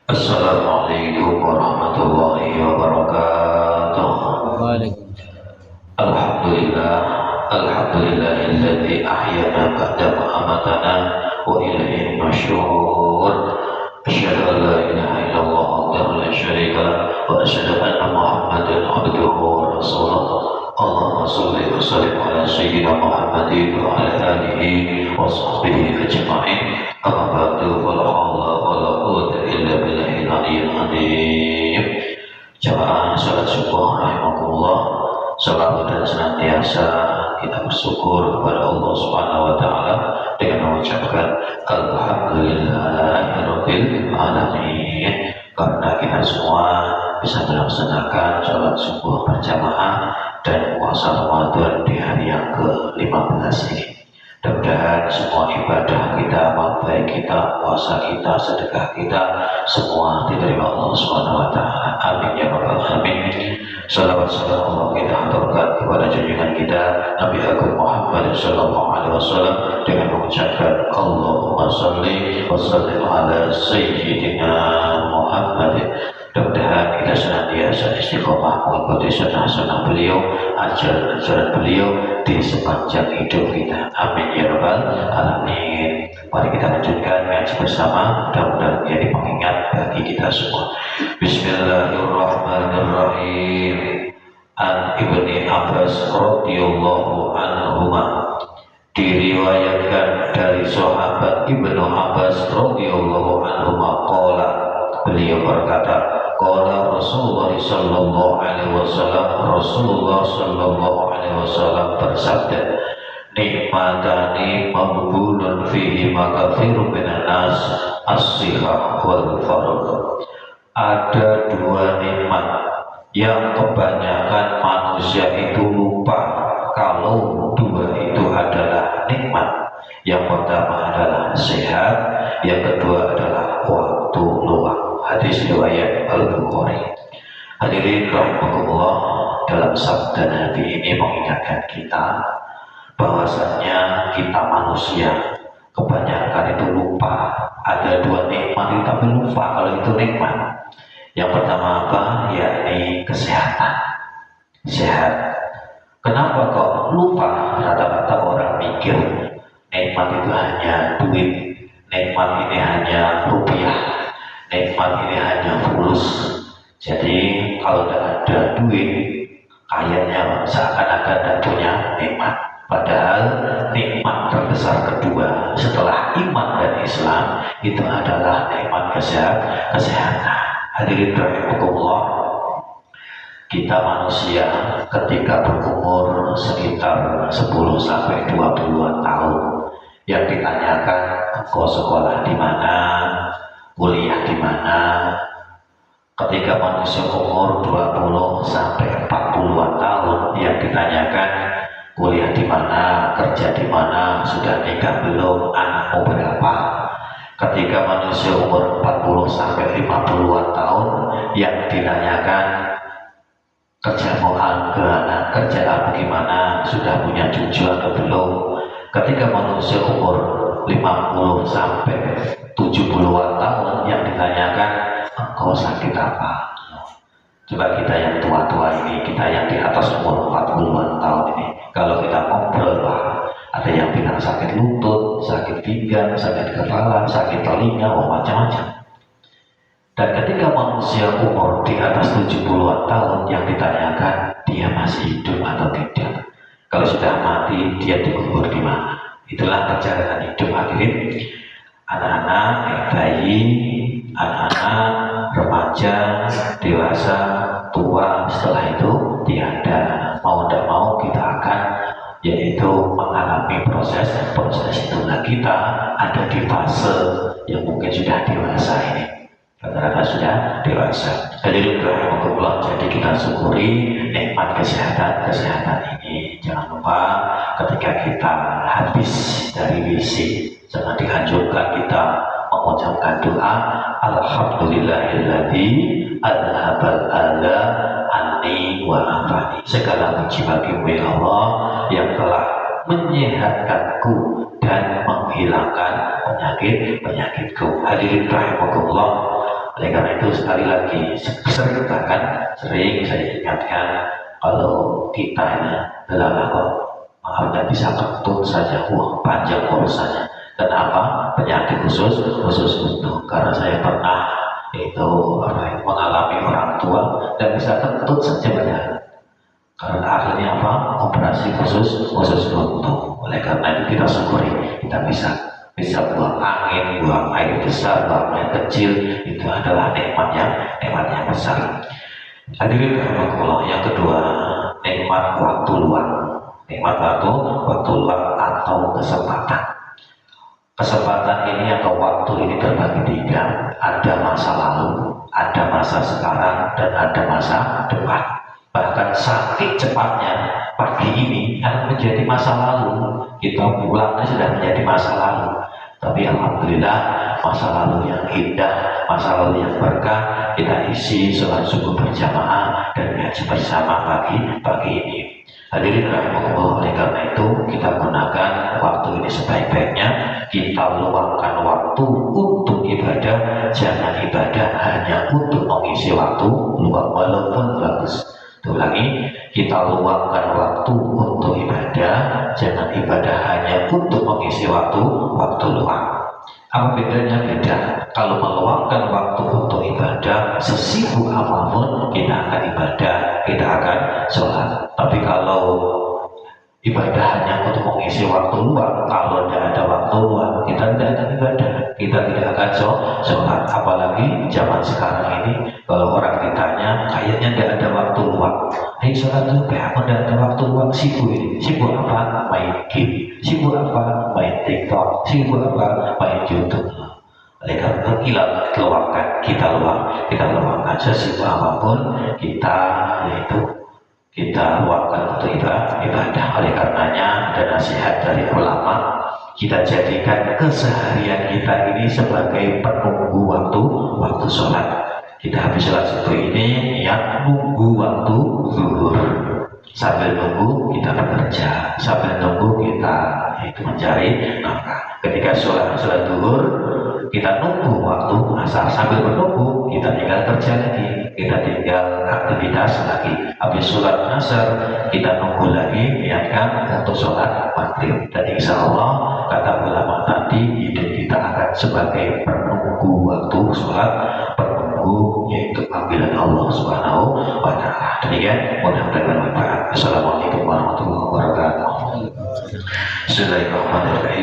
Assalamualaikum warahmatullahi wabarakatuh. Waalaikumsalam. Alhamdulillah, alhamdulillahilladzi ahyana ba'da ma amatana wa ilaihi nusyur. Asyhadu an la ilaha illallah wahdahu la syarika lah wa asyhadu anna Muhammadan abduhu wa rasuluh. Allahumma shalli wa sallim ala sayyidina Muhammadin wa ala alihi wa sahbihi ajma'in. Amma ba'du, fala haula wala quwwata illa billahil aliyyil azim. Jamaah salat subuh rahimakumullah, selalu dan senantiasa kita bersyukur kepada Allah Subhanahu wa taala dengan mengucapkan alhamdulillahirabbil alamin, karena kita semua bisa melaksanakan salat subuh berjamaah dan puasa Ramadan di hari yang ke-15 ini. Mudah-mudahan semua ibadah kita, amal baik kita, puasa kita, sedekah kita, semua diterima Allah Subhanahu wa taala. Amin ya rabbal alamin. Salawat salam Allah kita haturkan kepada junjungan kita Nabi Agung Muhammad sallallahu alaihi wasallam dengan mengucapkan Allahumma shalli wa sallim ala sayyidina Muhammad. Mudah-mudahan kita senantiasa istiqomah mengikuti sunnah-sunnah beliau, ajaran-ajaran beliau di sepanjang hidup kita. Amin ya rabbal alamin. Mari kita lanjutkan ngaji bersama, mudah-mudahan menjadi pengingat bagi kita semua. Bismillahirrahmanirrahim. An Ibni Abbas radhiyallahu anhuma, diriwayatkan dari sahabat Ibnu Abbas radhiyallahu anhuma qala, beliau berkata, qala Rasulullah sallallahu alaihi wasallam, Rasulullah sallallahu alaihi wasallam bersabda, nikmatani maqbulun fihi makathirun minan nas, as-sihah wal faragh. Ada dua nikmat yang kebanyakan manusia itu lupa kalau dua itu adalah nikmat. Yang pertama adalah sehat, yang kedua adalah waktu luang. Hadis riwayat Al-Bukhari. Hadirin rahimakumullah, dalam sabda Nabi ini mengingatkan kita bahwasanya kita manusia kebanyakan itu lupa ada dua nikmat, tapi lupa kalau itu nikmat. Yang pertama apa? Yakni kesehatan. Sehat. Kenapa kok lupa? Rata-rata orang mikir nikmat itu hanya duit, nikmat ini hanya rupiah, nikmat ini hanya fulus. Jadi kalau tidak ada duit, kayaknya seakan-akan tidak punya nikmat. Padahal nikmat terbesar kedua setelah iman dan Islam itu adalah nikmat kesehatan. Hadirin rahimakumullah, kita manusia ketika berumur sekitar 10 sampai 20-an tahun, yang ditanyakan engkau sekolah di mana, kuliah di mana. Ketika manusia umur 20 sampai 40-an tahun, yang ditanyakan kuliah di mana, kerja di mana, sudah nikah belum, anakmu berapa. Ketika manusia umur 40 sampai 50-an tahun, yang ditanyakan kerjamu kerjaan gimana, sudah punya cucu atau belum. Ketika manusia umur 50 sampai 70-an tahun, yang ditanyakan engkau sakit apa. Coba kita yang tua-tua ini, kita yang di atas umur 40-an tahun ini, kalau kita ngobrol, ada yang bilang sakit lutut, sakit pinggang, sakit kepala, sakit telinga, macam-macam. Dan ketika manusia umur di atas 70-an tahun, yang ditanyakan dia masih hidup atau tidak. Kalau sudah mati, dia dikubur di mana. Itulah perjalanan hidup hadirin. Anak-anak, bayi, anak-anak, remaja, dewasa, tua, setelah itu tiada. Mau tidak mau kita akan yaitu mengalami proses itu. Nah, kita ada di fase yang mungkin sudah dewasa ini. Rata-rata sudah dewasa. Jadi rahimahullah, jadi kita syukuri nikmat kesehatan ini. Jangan lupa ketika kita habis dari WC, jangan dihancurkan kita mengucapkan doa alhamdulillahilladzi adhabal adza anni wa afani. Segala puji bagimu ya Allah yang telah menyehatkanku dan menghilangkan penyakitku. Hadirin rahimakumullah, Oleh karena itu sekali lagi sering saya ingatkan, kalau kita ini adalah kok hanya bisa kentut saja, panjang urusannya. Kenapa? Penyakit khusus untuk, karena saya pernah itu mengalami orang tua dan bisa kentut saja banyak. Karena akhirnya operasi khusus untuk. Oleh karena itu kita syukuri, kita bisa buang angin, buang air besar, buang air kecil, itu adalah nikmat yang besar. Hadirin rahimakumullah, yang kedua, nikmat waktu luang. Nikmat waktu luang atau kesempatan. Kesempatan ini atau waktu ini terbagi tiga. Ada masa lalu, ada masa sekarang, dan ada masa depan. Bahkan saking cepatnya pagi ini akan menjadi masa lalu. Kita pulangnya sudah menjadi masa lalu. Tapi alhamdulillah, masa lalu yang indah, masa lalu yang berkah, kita isi sholat subuh berjamaah dan ngaji bersama pagi ini. Hadirin rahimakumullah, oleh karena itu kita gunakan waktu ini sebaik-baiknya. Kita luangkan waktu untuk ibadah, jangan ibadah hanya untuk mengisi waktu luang walaupun bagus. Ulangi, kita luangkan waktu untuk ibadah, jangan ibadah hanya untuk mengisi waktu luang. Apa bedanya? Beda. Kalau meluangkan waktu untuk ibadah, sesibuk apapun kita akan ibadah, kita akan sholat. Tapi kalau ibadah hanya untuk mengisi waktu luang, kalau tidak ada waktu luang, kita tidak akan ibadah, kita tidak akan sholat. Apalagi zaman sekarang ini, kalau orang ditanya, kayaknya tidak ada waktu luang. Hei sholat juga, aku tidak ada waktu luang, sibuk apa? Main game, sibuk apa? Main TikTok, sibuk apa? Main YouTube. Oleh karena itu kita luangkan sesibuk apapun, kita luangkan untuk ibadah. Oleh karenanya ada nasihat dari ulama, kita jadikan keseharian kita ini sebagai penunggu waktu sholat. Kita habis sholat subuh ini yang nunggu waktu zuhur. Sambil nunggu kita bekerja, sambil nunggu kita mencari nafkah. Ketika sholat zuhur, kita nunggu waktu asar, sambil menunggu kita tinggal kerja lagi, kita tinggal aktivitas lagi. Habis sholat asar kita nunggu lagi untuk sholat maghrib. Dan insya Allah kata ulama tadi, hidup kita akan sebagai penunggu waktu sholat, penunggu yaitu panggilan Allah Subhanahu wa Ta'ala. Demikian, mudah-mudahan bermanfaat. Assalamualaikum warahmatullahi wabarakatuh. Bismillahirrahmanirrahim.